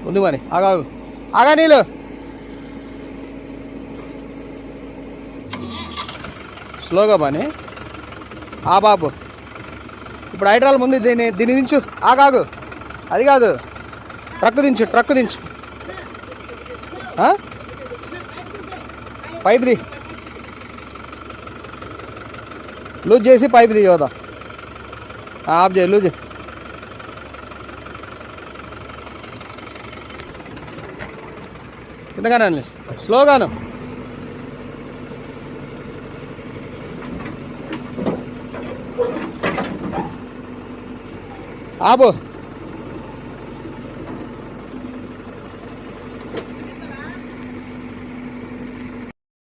ఉంది మరి. ఆగాగు, ఆగా నీళ్ళు. స్లోగా బాని. ఆ బాబు ఇప్పుడు హైడ్రాల్ ముందు దీన్ని దించు. ఆగాగు, అది కాదు, ట్రక్ దించు, ట్రక్ దించు. పైపుది లూజ్ చేసి పైపు తీయదా. ఆఫ్ చేయి, లూజ్. కిందగానండి, స్లోగాను. ఆపు.